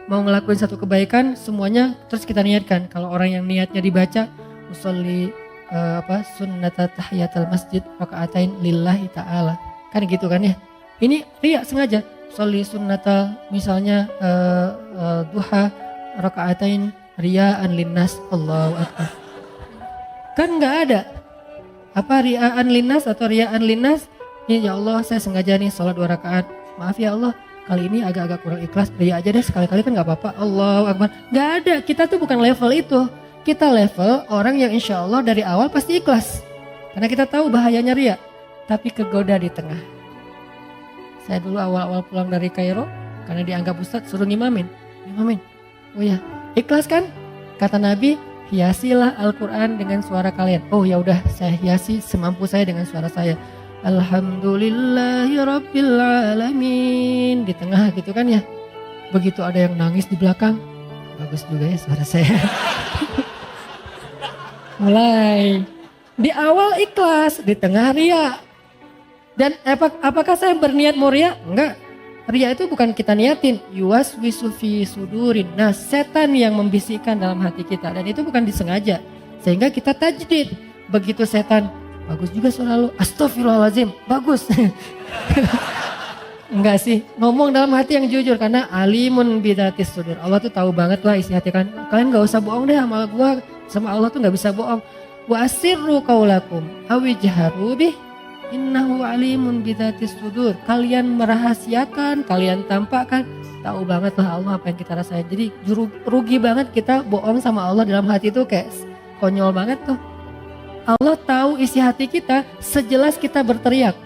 mau ngelakuin satu kebaikan semuanya terus kita niatkan. Kalau orang yang niatnya dibaca usolli sunnata tahiyatul masjid rakaatain lillahi ta'ala. Kan gitu kan ya. Ini riya sengaja. Sholli sunnata misalnya duha rakaatain riyaan linnas Allahu akbar. Kan enggak ada. Apa riyaan linnas atau riyaan linnas? Ya Allah, saya sengaja nih sholat 2 rakaat. Maaf ya Allah, kali ini agak-agak kurang ikhlas. Riya aja deh sekali-kali kan enggak apa-apa. Allahu akbar. Enggak ada. Kita tuh bukan level itu. Kita level orang yang insya Allah dari awal pasti ikhlas. Karena kita tahu bahayanya riya. Tapi kegoda di tengah. Saya dulu awal-awal pulang dari Kairo, karena dianggap ustadz suruh ngimamin. Oh ya, ikhlas kan? Kata Nabi, hiasilah Al-Quran dengan suara kalian. Oh ya udah, saya hiasi semampu saya dengan suara saya. Alhamdulillahirabbil alamin. Di tengah gitu kan ya. Begitu ada yang nangis di belakang, bagus juga ya suara saya. Mulai di awal ikhlas, di tengah riya. Dan apakah saya berniat mau riya? Enggak. Riya itu bukan kita niatin. Yuwaswisu fi sudurin. Nah, setan yang membisikkan dalam hati kita. Dan itu bukan disengaja. Sehingga kita tajdid. Begitu setan, bagus juga suara lu. Astagfirullahaladzim, bagus. Enggak sih. Ngomong dalam hati yang jujur. Karena alimun bidatis sudur. Allah tuh tahu banget lah isi hati kan. Kalian gak usah bohong deh sama gua. Sama Allah tuh gak bisa bohong. Wa asirru qaulakum awijharu bih. Innahu alimun bidatis sudur. Kalian merahasiakan, kalian tampakkan, tahu banget lah Allah apa yang kita rasain. Jadi rugi banget kita bohong sama Allah dalam hati itu kayak konyol banget tuh. Allah tahu isi hati kita sejelas kita berteriak.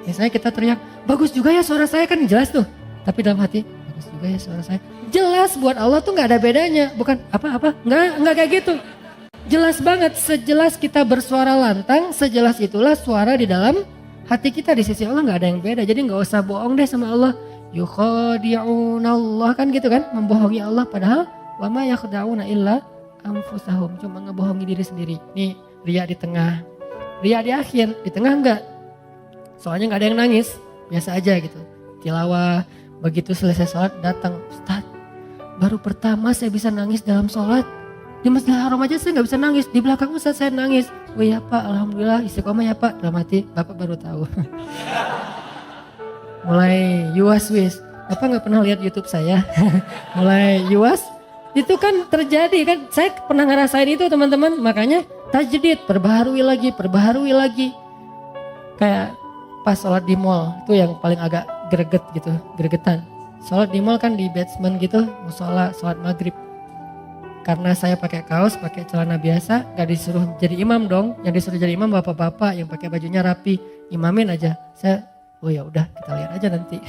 Misalnya kita teriak, bagus juga ya suara saya, kan jelas tuh. Tapi dalam hati, bagus juga ya suara saya. Jelas buat Allah tuh gak ada bedanya. Bukan apa-apa, enggak kayak gitu. Jelas banget, sejelas kita bersuara lantang, sejelas itulah suara di dalam hati kita. Di sisi Allah gak ada yang beda, jadi gak usah bohong deh sama Allah. Yukhadi'unallah, kan gitu kan, membohongi Allah. Padahal wa ma yakhda'una illa anfusahum, cuma ngebohongi diri sendiri. Nih riya di tengah, riya di akhir, di tengah enggak. Soalnya gak ada yang nangis, biasa aja gitu. Tilawah, begitu selesai sholat datang, Ustaz, baru pertama saya bisa nangis dalam sholat. Di Masjidil Haram aja saya gak bisa nangis. Di belakang Ustaz saya nangis. Oh ya Pak, Alhamdulillah istiqomah ya Pak. Dalam hati, Bapak baru tahu. Mulai yuwas-wis. Bapak gak pernah lihat YouTube saya? Mulai yuwas. Itu kan terjadi kan. Saya pernah ngerasain itu teman-teman. Makanya tajdid, perbaharui lagi. Kayak pas sholat di mall. Itu yang paling agak gregetan. Sholat di mall kan di basement gitu. Musola, sholat maghrib. Karena saya pakai kaos, pakai celana biasa, gak disuruh jadi imam dong. Yang disuruh jadi imam bapak-bapak yang pakai bajunya rapi, imamin aja. Saya, oh ya udah kita lihat aja nanti.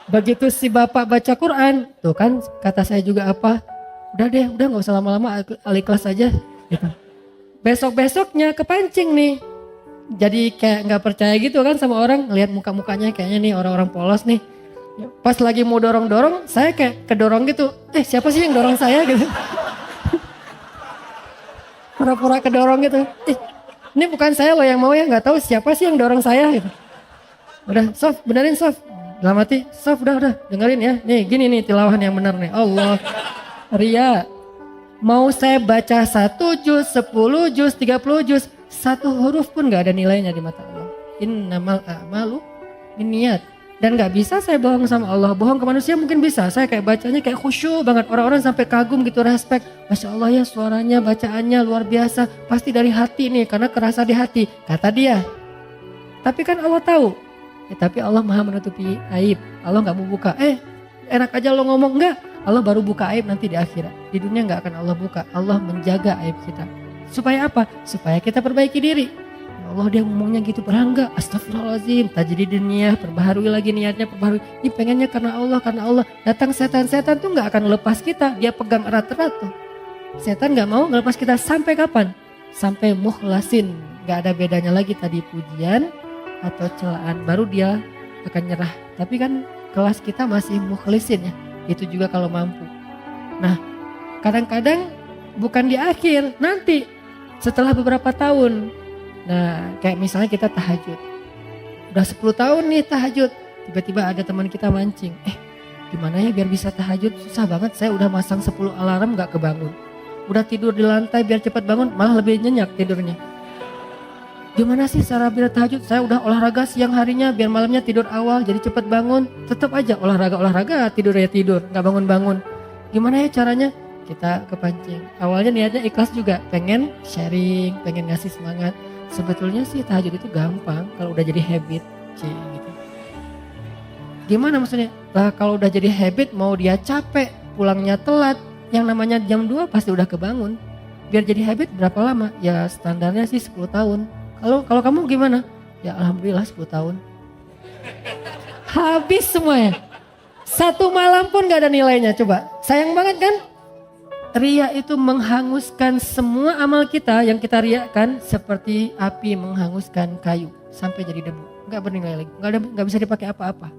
Begitu si bapak baca Quran, tuh kan kata saya juga apa? Udah deh, udah nggak usah lama-lama, Al-Ikhlas aja. Gitu. Besok-besoknya kepancing nih. Jadi kayak nggak percaya gitu kan sama orang, lihat muka-mukanya kayaknya nih orang-orang polos nih. Pas lagi mau dorong-dorong, saya kayak kedorong gitu. Siapa sih yang dorong saya gitu? Pura-pura kedorong gitu. Ini bukan saya loh yang mau ya, nggak tahu siapa sih yang dorong saya gitu. Udah, Sof, benerin Sof. Dalam hati, Sof udah, dengerin ya. Nih gini nih tilawahan yang benar nih. Allah, riya. Mau saya baca 1 juz, 10 juz, 30 juz, 1 huruf pun gak ada nilainya di mata Allah. Innamal a'malu binniyat. Dan gak bisa saya bohong sama Allah. Bohong ke manusia mungkin bisa. Saya kayak bacanya kayak khusyuk banget. Orang-orang sampai kagum gitu, respect. Masya Allah ya suaranya, bacaannya luar biasa. Pasti dari hati nih, karena kerasa di hati. Kata dia. Tapi kan Allah tahu. Tapi Allah maha menutupi aib. Allah gak mau buka. Enak aja lo ngomong. Enggak. Allah baru buka aib nanti di akhirat. Di dunia gak akan Allah buka. Allah menjaga aib kita. Supaya apa? Supaya kita perbaiki diri. Allah dia ngomongnya gitu, pernah enggak? Astagfirullahaladzim, tajdid dunia, perbaharui lagi niatnya, perbaharui. Ini pengennya karena Allah. Datang setan-setan tuh enggak akan lepas kita, dia pegang erat-erat tuh. Setan gak mau ngelepas kita sampai kapan? Sampai mukhlasin. Gak ada bedanya lagi tadi pujian atau celaan, baru dia akan nyerah. Tapi kan kelas kita masih mukhlisin ya, itu juga kalau mampu. Nah kadang-kadang bukan di akhir, nanti setelah beberapa tahun. Nah kayak misalnya kita tahajud, udah 10 tahun nih tahajud, tiba-tiba ada teman kita mancing, gimana ya biar bisa tahajud, susah banget, saya udah masang 10 alarm gak kebangun. Udah tidur di lantai biar cepat bangun, malah lebih nyenyak tidurnya. Gimana sih cara biar tahajud, saya udah olahraga siang harinya biar malamnya tidur awal jadi cepat bangun. Tetap aja olahraga, tidur ya tidur, gak bangun-bangun. Gimana ya caranya? Kita kepancing. Awalnya niatnya ikhlas juga, pengen sharing, pengen ngasih semangat. Sebetulnya sih tahajud itu gampang kalau udah jadi habit, gitu. Gimana maksudnya? Lah kalau udah jadi habit, mau dia capek, pulangnya telat, yang namanya jam 2 pasti udah kebangun. Biar jadi habit berapa lama? Ya standarnya sih 10 tahun. Kalau kamu gimana? Ya alhamdulillah 10 tahun. Habis semuanya. 1 malam pun gak ada nilainya, coba. Sayang banget kan? Ria itu menghanguskan semua amal kita yang kita riakan seperti api menghanguskan kayu sampai jadi debu. Gak bernilai lagi, gak bisa dipakai apa-apa.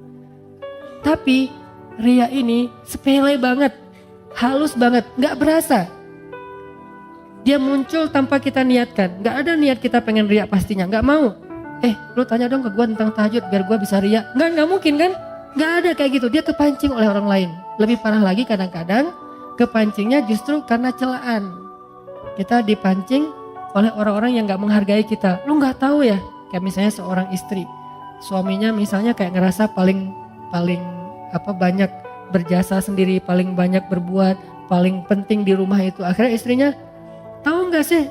Tapi ria ini sepele banget, halus banget, gak berasa. Dia muncul tanpa kita niatkan, gak ada niat kita pengen ria pastinya, gak mau. Lu tanya dong ke gue tentang tahajud biar gue bisa ria. Gak mungkin kan? Gak ada kayak gitu, dia kepancing oleh orang lain. Lebih parah lagi kadang-kadang kepancingnya justru karena celaan. Kita dipancing oleh orang-orang yang gak menghargai kita. Lu gak tahu ya, kayak misalnya seorang istri, suaminya misalnya kayak ngerasa paling banyak berjasa sendiri, paling banyak berbuat, paling penting di rumah itu. Akhirnya istrinya, tahu gak sih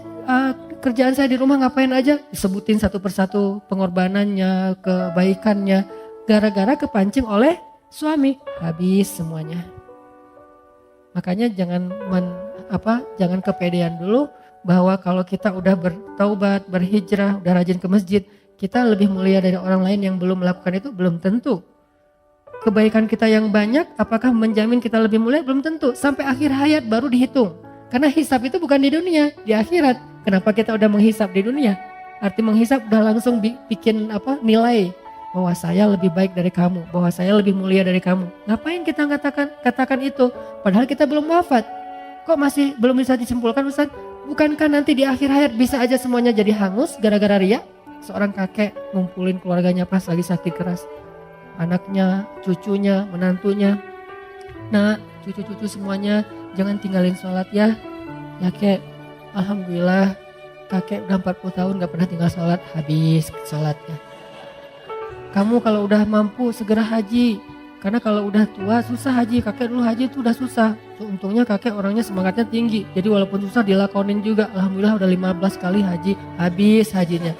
kerjaan saya di rumah ngapain aja? Disebutin satu persatu pengorbanannya, kebaikannya. Gara-gara kepancing oleh suami, habis semuanya. Makanya jangan kepedean dulu bahwa kalau kita udah bertaubat, berhijrah, udah rajin ke masjid, kita lebih mulia dari orang lain yang belum melakukan itu, belum tentu. Kebaikan kita yang banyak, apakah menjamin kita lebih mulia? Belum tentu. Sampai akhir hayat baru dihitung. Karena hisab itu bukan di dunia, di akhirat. Kenapa kita udah menghisab di dunia? Arti menghisab udah langsung bikin nilai bahwa saya lebih baik dari kamu, bahwa saya lebih mulia dari kamu. Ngapain kita katakan itu? Padahal kita belum wafat. Kok masih belum bisa disimpulkan, Ustaz? Bukankah nanti di akhir hayat bisa aja semuanya jadi hangus gara-gara ria? Seorang kakek ngumpulin keluarganya pas lagi sakit keras. Anaknya, cucunya, menantunya. Nah, cucu-cucu semuanya jangan tinggalin sholat ya. Ya kek, alhamdulillah kakek udah 40 tahun gak pernah tinggal sholat, habis sholatnya. Kamu kalau udah mampu segera haji. Karena kalau udah tua susah haji. Kakek dulu haji itu udah susah. Untungnya kakek orangnya semangatnya tinggi. Jadi walaupun susah dilakonin juga. Alhamdulillah udah 15 kali haji. Habis hajinya.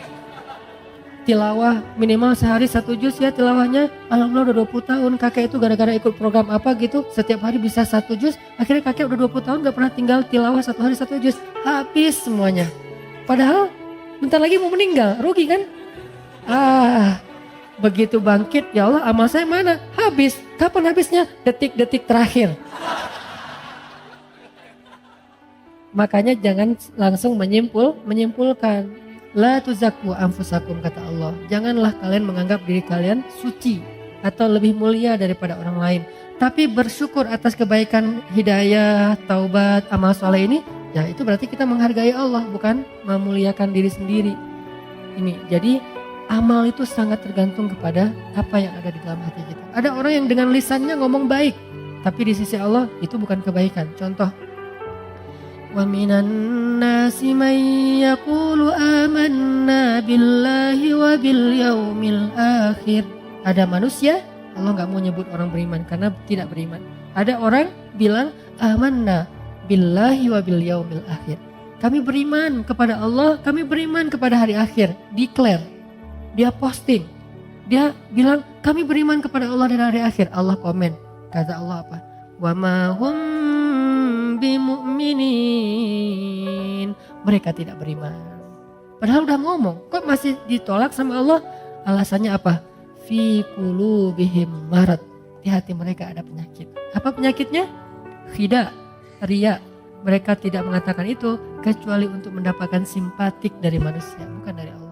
Tilawah minimal sehari 1 juz ya tilawahnya. Alhamdulillah udah 20 tahun. Kakek itu gara-gara ikut program apa gitu. Setiap hari bisa 1 juz. Akhirnya kakek udah 20 tahun gak pernah tinggal tilawah 1 hari 1 juz. Habis semuanya. Padahal bentar lagi mau meninggal. Rugi kan? Begitu bangkit, ya Allah amal saya mana? Habis. Kapan habisnya? Detik-detik terakhir. Makanya jangan langsung menyimpulkan. La tuzakku anfusakum, kata Allah. Janganlah kalian menganggap diri kalian suci atau lebih mulia daripada orang lain. Tapi bersyukur atas kebaikan, hidayah, taubat, amal soleh ini. Ya itu berarti kita menghargai Allah, bukan memuliakan diri sendiri. Ini jadi amal itu sangat tergantung kepada apa yang ada di dalam hati kita. Ada orang yang dengan lisannya ngomong baik, tapi di sisi Allah itu bukan kebaikan. Contoh, wa minan nasi may yaqulu amanna billahi wa bil yaumil akhir. Ada manusia, Allah gak mau nyebut orang beriman karena tidak beriman. Ada orang bilang amanna billahi wa bil yaumil akhir. Kami beriman kepada Allah, kami beriman kepada hari akhir. Declare. Dia posting, dia bilang kami beriman kepada Allah dan hari akhir. Allah komen, kata Allah apa? Wa ma hum bimu'minin. Mereka tidak beriman. Padahal udah ngomong, kok masih ditolak sama Allah? Alasannya apa? Fi qulubihim marad. Di hati mereka ada penyakit. Apa penyakitnya? Khida, riya, mereka tidak mengatakan itu kecuali untuk mendapatkan simpatik dari manusia, bukan dari Allah.